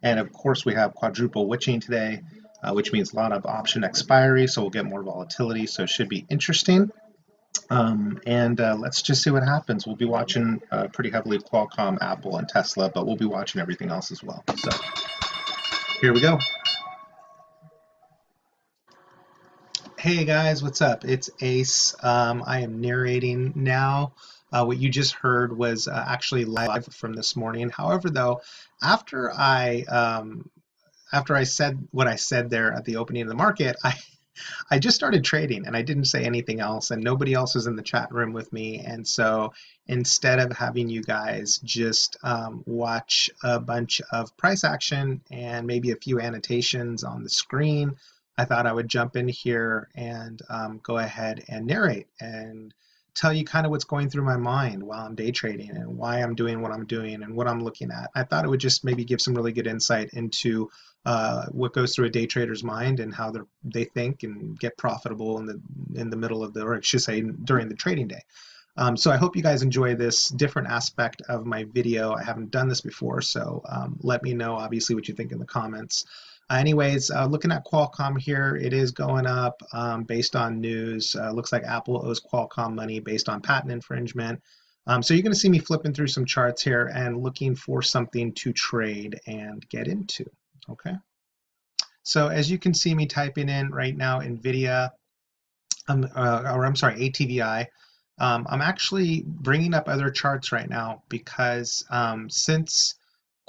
And of course, we have quadruple witching today, which means a lot of option expiry, so we'll get more volatility, so it should be interesting. And let's just see what happens. We'll be watching pretty heavily Qualcomm, Apple, and Tesla, but we'll be watching everything else as well. So here we go. Hey guys, what's up? It's Ace. I am narrating now. What you just heard was actually live from this morning. However, though, after I after I said what I said there at the opening of the market, I just started trading and I didn't say anything else, and nobody else was in the chat room with me. And so instead of having you guys just watch a bunch of price action and maybe a few annotations on the screen, I thought I would jump in here and go ahead and narrate and tell you kind of what's going through my mind while I'm day trading and why I'm doing what I'm doing and what I'm looking at. I thought it would just maybe give some really good insight into what goes through a day trader's mind and how they think and get profitable in the middle of the, or I should say, during the trading day. So I hope you guys enjoy this different aspect of my video. I haven't done this before, so let me know obviously what you think in the comments. Anyways, looking at Qualcomm here, it is going up based on news. Looks like Apple owes Qualcomm money based on patent infringement. So you're going to see me flipping through some charts here and looking for something to trade and get into. Okay. So as you can see me typing in right now, NVIDIA, or I'm sorry, ATVI. I'm actually bringing up other charts right now because since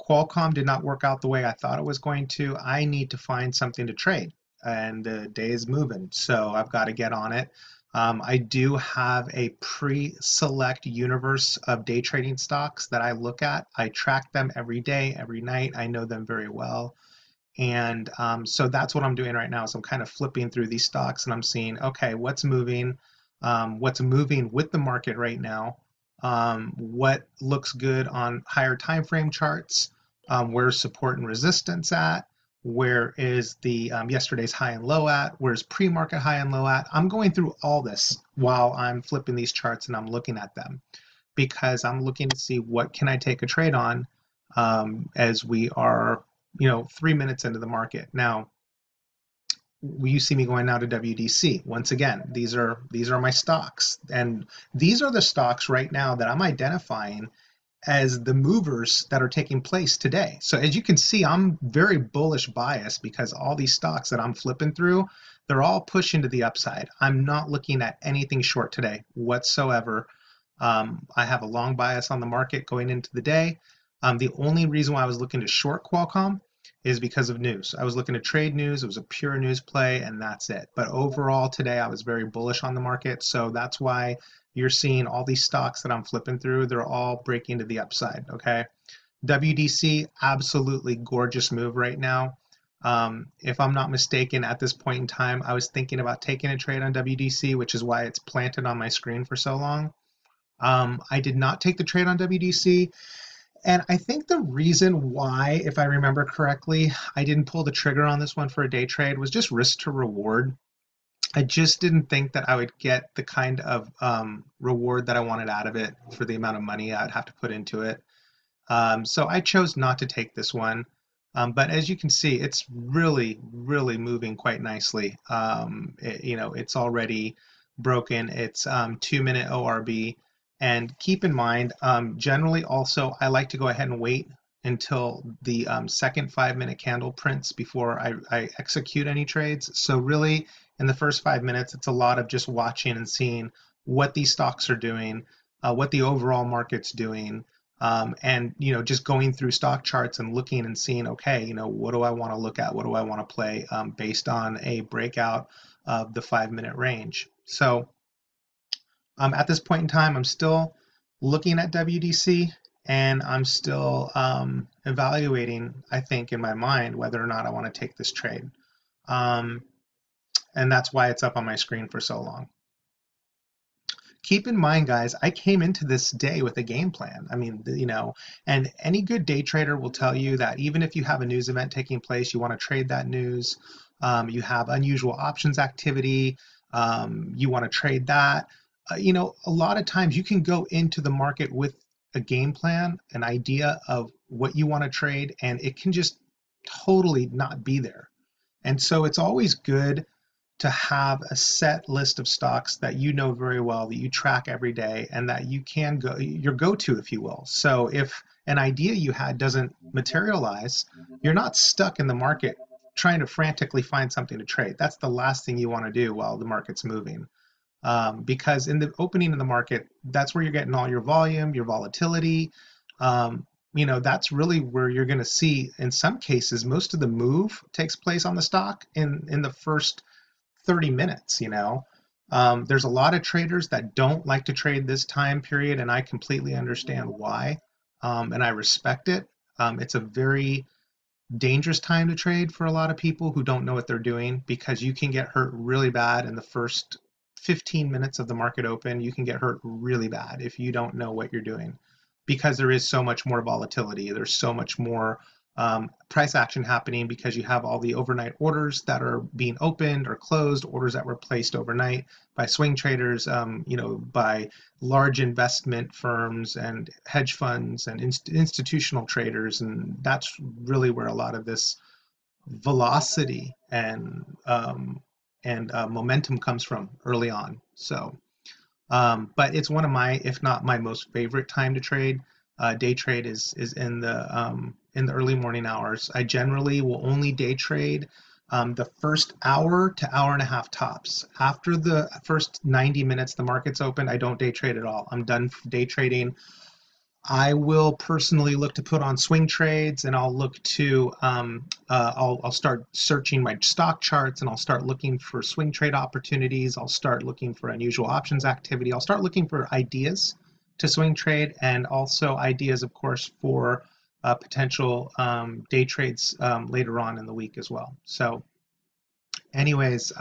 Qualcomm did not work out the way I thought it was going to, I need to find something to trade, and the day is moving, so I've got to get on it. I do have a pre-select universe of day trading stocks that I look at. I track them every day, every night. I know them very well. And so that's what I'm doing right now is I'm kind of flipping through these stocks and I'm seeing, okay, what's moving with the market right now, what looks good on higher time frame charts, where's support and resistance at, where is the yesterday's high and low at, where's pre-market high and low at. I'm going through all this while I'm flipping these charts and I'm looking at them because I'm looking to see what can I take a trade on as we are 3 minutes into the market. Now, you see me going now to WDC. Once again, these are my stocks, and these are the stocks right now that I'm identifying as the movers that are taking place today. So as you can see, I'm very bullish bias because all these stocks that I'm flipping through, they're all pushing to the upside. I'm not looking at anything short today whatsoever. I have a long bias on the market going into the day. The only reason why I was looking to short Qualcomm is because of news. I was looking to trade news. It was a pure news play, and that's it. But overall today, I was very bullish on the market. So that's why you're seeing all these stocks that I'm flipping through. They're all breaking to the upside, okay? WDC, absolutely gorgeous move right now. If I'm not mistaken, at this point in time, I was thinking about taking a trade on WDC, which is why it's planted on my screen for so long. I did not take the trade on WDC. And I think the reason why, if I remember correctly, I didn't pull the trigger on this one for a day trade was just risk to reward. I just didn't think that I would get the kind of reward that I wanted out of it for the amount of money I'd have to put into it. So I chose not to take this one. But as you can see, it's really, really moving quite nicely. It's already broken. It's 2-minute ORB. And keep in mind, generally also, I like to go ahead and wait until the second 5-minute candle prints before I execute any trades. So really, in the first 5 minutes, it's a lot of just watching and seeing what these stocks are doing, what the overall market's doing, and just going through stock charts and looking and seeing, okay, what do I want to look at? What do I want to play based on a breakout of the 5-minute range? So at this point in time, I'm still looking at WDC and I'm still evaluating, I think, in my mind whether or not I want to take this trade. And that's why it's up on my screen for so long. Keep in mind, guys, I came into this day with a game plan. I mean, and any good day trader will tell you that even if you have a news event taking place, you want to trade that news, you have unusual options activity, you want to trade that. A lot of times you can go into the market with a game plan, an idea of what you want to trade, and it can just totally not be there. And so it's always good to have a set list of stocks that you know very well, that you track every day, and that you can go your go-to, if you will. So if an idea you had doesn't materialize, you're not stuck in the market trying to frantically find something to trade. That's the last thing you want to do while the market's moving. Because in the opening of the market, that's where you're getting all your volume, your volatility. That's really where you're going to see, in some cases, most of the move takes place on the stock in the first 30 minutes. There's a lot of traders that don't like to trade this time period, and I completely understand why, and I respect it. It's a very dangerous time to trade for a lot of people who don't know what they're doing, because you can get hurt really bad in the first 15 minutes of the market open. You can get hurt really bad if you don't know what you're doing, because there is so much more volatility. There's so much more price action happening, because you have all the overnight orders that are being opened or closed, orders that were placed overnight by swing traders, by large investment firms and hedge funds and institutional traders. And that's really where a lot of this velocity and momentum comes from early on. So, but it's one of my, if not my most favorite time to trade. Day trade is in the early morning hours. I generally will only day trade the first hour to hour and a half tops. After the first 90 minutes the market's open, I don't day trade at all. I'm done day trading. I will personally look to put on swing trades, and I'll look to I'll start searching my stock charts, and I'll start looking for swing trade opportunities. I'll start looking for unusual options activity. I'll start looking for ideas to swing trade, and also ideas, of course, for potential day trades later on in the week as well. So anyways,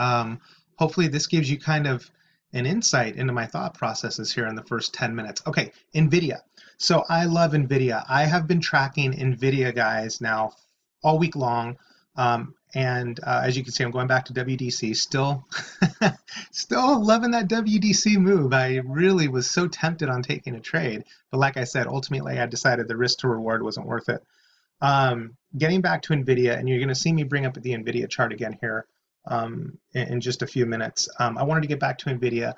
hopefully this gives you kind of an insight into my thought processes here in the first 10 minutes. Okay, NVIDIA. So I love NVIDIA. I have been tracking NVIDIA, guys, now all week long. And as you can see, I'm going back to WDC, still loving that WDC move. I really was so tempted on taking a trade. But like I said, ultimately, I decided the risk to reward wasn't worth it. Getting back to NVIDIA, and you're going to see me bring up the NVIDIA chart again here in just a few minutes. I wanted to get back to NVIDIA.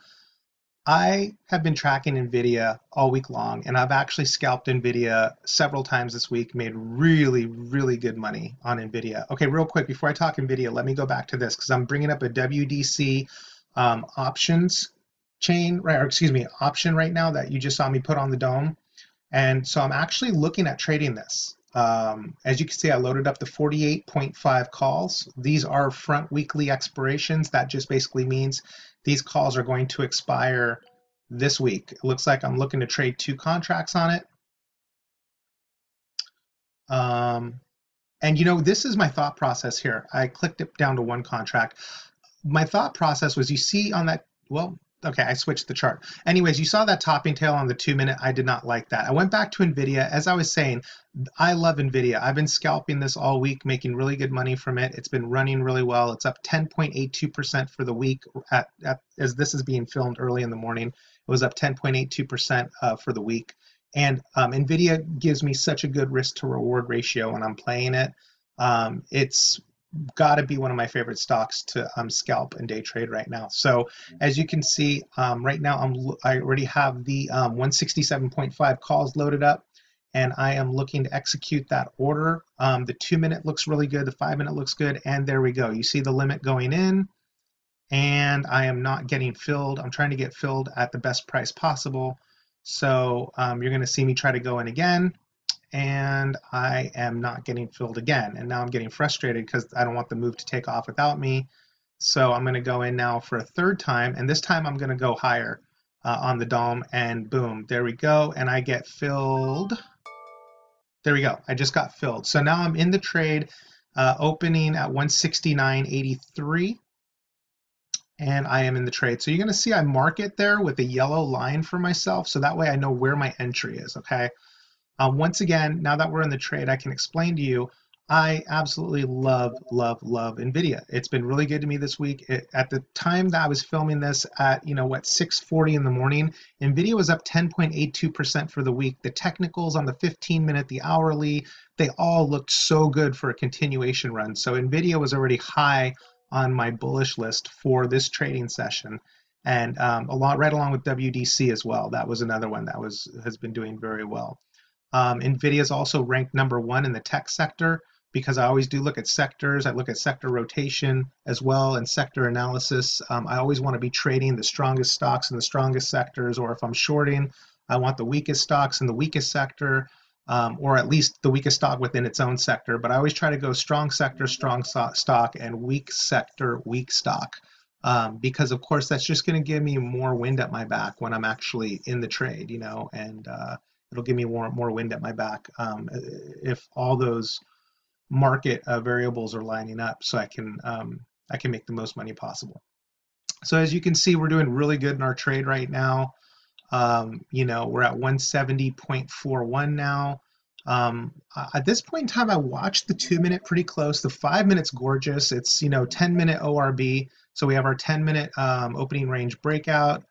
I have been tracking NVIDIA all week long, and I've actually scalped NVIDIA several times this week, made really, really good money on NVIDIA. Okay, real quick, before I talk NVIDIA, let me go back to this, because I'm bringing up a WDC options chain, right, or excuse me, option right now that you just saw me put on the dome. And so I'm actually looking at trading this. As you can see, I loaded up the 48.5 calls. These are front weekly expirations. That just basically means these calls are going to expire this week. It looks like I'm looking to trade 2 contracts on it. And this is my thought process here. I clicked it down to 1 contract. My thought process was, you see on that, well, okay, I switched the chart. Anyways, you saw that topping tail on the 2-minute. I did not like that. I went back to NVIDIA. As I was saying, I love NVIDIA. I've been scalping this all week, making really good money from it. It's been running really well. It's up 10.82% for the week. As this is being filmed early in the morning, it was up 10.82% for the week. And NVIDIA gives me such a good risk to reward ratio when I'm playing it. It's got to be one of my favorite stocks to scalp and day trade right now. So as you can see, right now I already have the 167.5 calls loaded up, and I am looking to execute that order. The 2-minute looks really good, the 5-minute looks good, and there we go. You see the limit going in, and I am not getting filled. I'm trying to get filled at the best price possible. So you're going to see me try to go in again, and I am not getting filled again. And now I'm getting frustrated because I don't want the move to take off without me. So I'm going to go in now for a 3rd time, and this time I'm going to go higher on the dome, and boom, there we go, and I get filled. There we go, I just got filled. So now I'm in the trade, opening at 169.83, and I am in the trade. So you're going to see I mark it there with a yellow line for myself, so that way I know where my entry is, okay? Once again, now that we're in the trade, I can explain to you, I absolutely love NVIDIA. It's been really good to me this week. At the time that I was filming this at, 6:40 in the morning, NVIDIA was up 10.82% for the week. The technicals on the 15-minute, the hourly, they all looked so good for a continuation run. So NVIDIA was already high on my bullish list for this trading session. And right along with WDC as well. That was another one that has been doing very well. NVIDIA is also ranked number 1 in the tech sector because I always do look at sectors. I look at sector rotation as well and sector analysis. I always want to be trading the strongest stocks in the strongest sectors, or if I'm shorting, I want the weakest stocks in the weakest sector, or at least the weakest stock within its own sector. But I always try to go strong sector, strong stock, and weak sector, weak stock. Because of course that's just going to give me more wind at my back when I'm actually in the trade, and it'll give me more wind at my back if all those market variables are lining up, so I can make the most money possible. So as you can see, we're doing really good in our trade right now. We're at 170.41 now. At this point in time, I watched the 2-minute pretty close. The 5-minute's gorgeous. It's 10-minute ORB. So we have our 10-minute opening range breakout.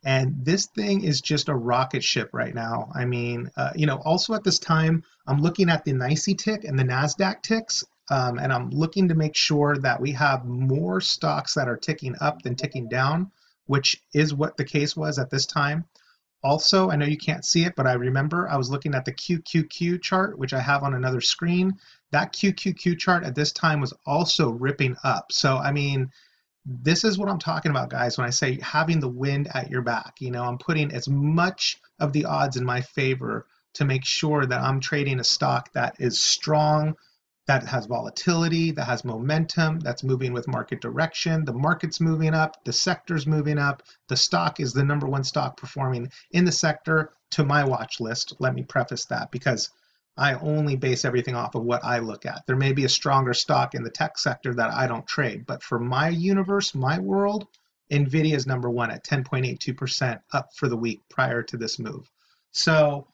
And this thing is just a rocket ship right now. I mean, also at this time, I'm looking at the NYSE tick and the NASDAQ ticks, and I'm looking to make sure that we have more stocks that are ticking up than ticking down, which is what the case was at this time. Also, I know you can't see it, but I remember I was looking at the QQQ chart, which I have on another screen. That QQQ chart at this time was also ripping up. So, I mean, this is what I'm talking about, guys, when I say having the wind at your back. I'm putting as much of the odds in my favor to make sure that I'm trading a stock that is strong, that has volatility, that has momentum, that's moving with market direction. The market's moving up, the sector's moving up, the stock is the #1 stock performing in the sector to my watch list. Let me preface that because I only base everything off of what I look at. There may be a stronger stock in the tech sector that I don't trade, but for my universe, my world, NVIDIA is #1 at 10.82% up for the week prior to this move. So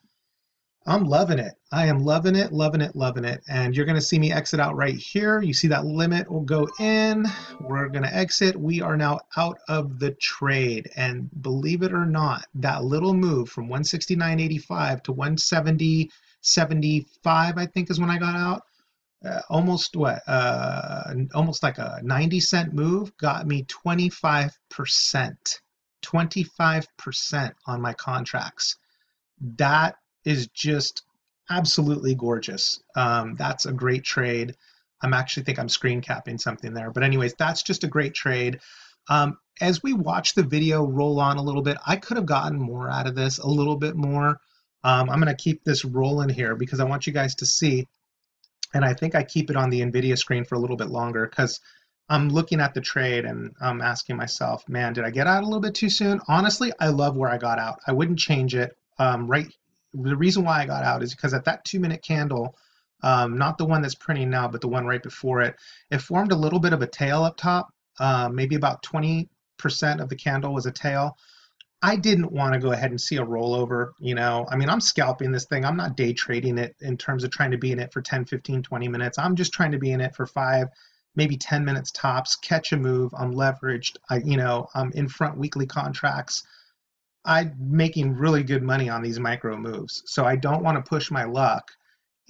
I'm loving it. I am loving it, loving it, loving it. And you're going to see me exit out right here. You see that limit will go in. We're going to exit. We are now out of the trade. And believe it or not, that little move from 169.85 to 170.75, I think is when I got out. Almost almost like a 90-cent move got me 25%. 25% on my contracts. That is just absolutely gorgeous. That's a great trade. I'm actually think I'm screen capping something there. But anyways, that's just a great trade. As we watch the video roll on a little bit, I could have gotten more out of this, a little bit more. I'm going to keep this rolling here because I want you guys to see. And I think I keep it on the NVIDIA screen for a little bit longer because I'm looking at the trade and I'm asking myself, man, did I get out a little bit too soon? Honestly, I love where I got out. I wouldn't change it. The reason why I got out is because at that 2-minute candle, not the one that's printing now, but the one right before it, it formed a little bit of a tail up top. Maybe about 20% of the candle was a tail. I didn't want to go ahead and see a rollover. I mean, I'm scalping this thing. I'm not day trading it in terms of trying to be in it for 10, 15, 20 minutes. I'm just trying to be in it for 5, maybe 10 minutes tops, catch a move. I'm leveraged. I'm in front weekly contracts. I'm making really good money on these micro moves. So I don't want to push my luck.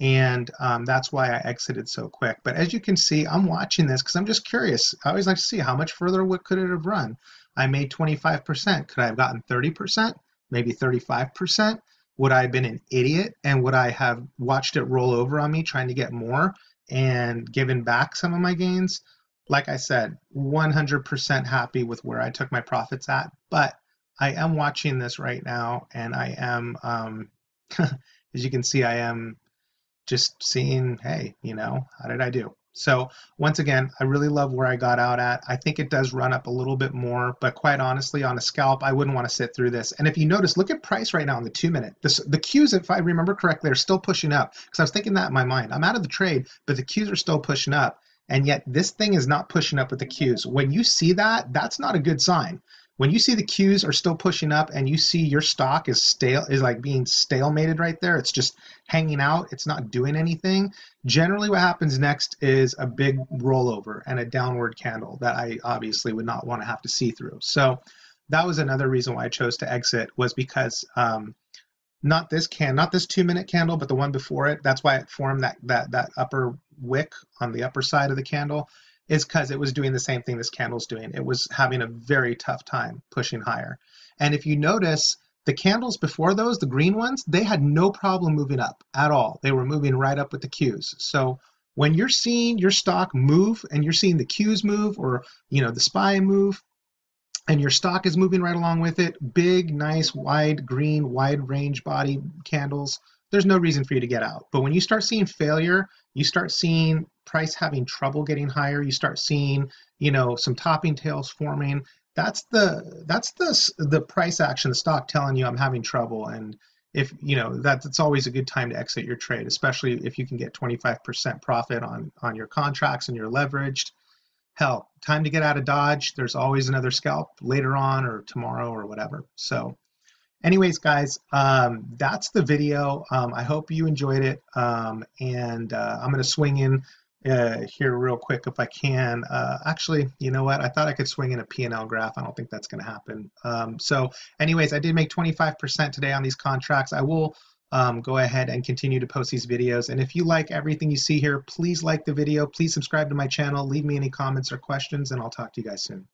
And that's why I exited so quick. But as you can see, I'm watching this because I'm just curious. I always like to see how much further what could it have run. I made 25%. Could I have gotten 30%? Maybe 35%? Would I have been an idiot? And would I have watched it roll over on me trying to get more and given back some of my gains? Like I said, 100% happy with where I took my profits at. But I am watching this right now, and I am, as you can see, I am just seeing, hey, how did I do? So once again, I really love where I got out at. I think it does run up a little bit more, but quite honestly, on a scalp, I wouldn't want to sit through this. And if you notice, look at price right now on the 2-minute. The Qs, if I remember correctly, are still pushing up because I was thinking that in my mind. I'm out of the trade, but the Qs are still pushing up. And yet this thing is not pushing up with the Qs. When you see that, that's not a good sign. When you see the Qs are still pushing up and you see your stock is like being stalemated right there, it's just hanging out, it's not doing anything. Generally what happens next is a big rollover and a downward candle that I obviously would not want to have to see through. So that was another reason why I chose to exit, was because not this 2-minute candle, but the one before it. That's why it formed that upper wick on the upper side of the candle, is because it was doing the same thing this candle's doing. It was having a very tough time pushing higher. And if you notice, the candles before those, the green ones, they had no problem moving up at all. They were moving right up with the Qs. So when you're seeing your stock move and you're seeing the Qs move, or the SPY move, and your stock is moving right along with it, big, nice, wide green, wide range body candles, there's no reason for you to get out. But when you start seeing failure, you start seeing price having trouble getting higher, you start seeing, some topping tails forming, that's the price action, the stock telling you I'm having trouble. And if that's always a good time to exit your trade, especially if you can get 25% profit on your contracts and you're leveraged. Hell, time to get out of Dodge. There's always another scalp later on or tomorrow or whatever. So anyways, guys, that's the video. I hope you enjoyed it. And I'm going to swing in here real quick if I can. Actually, you know what? I thought I could swing in a P&L graph. I don't think that's going to happen. So anyways, I did make 25% today on these contracts. I will go ahead and continue to post these videos. And if you like everything you see here, please like the video. Please subscribe to my channel. Leave me any comments or questions, and I'll talk to you guys soon.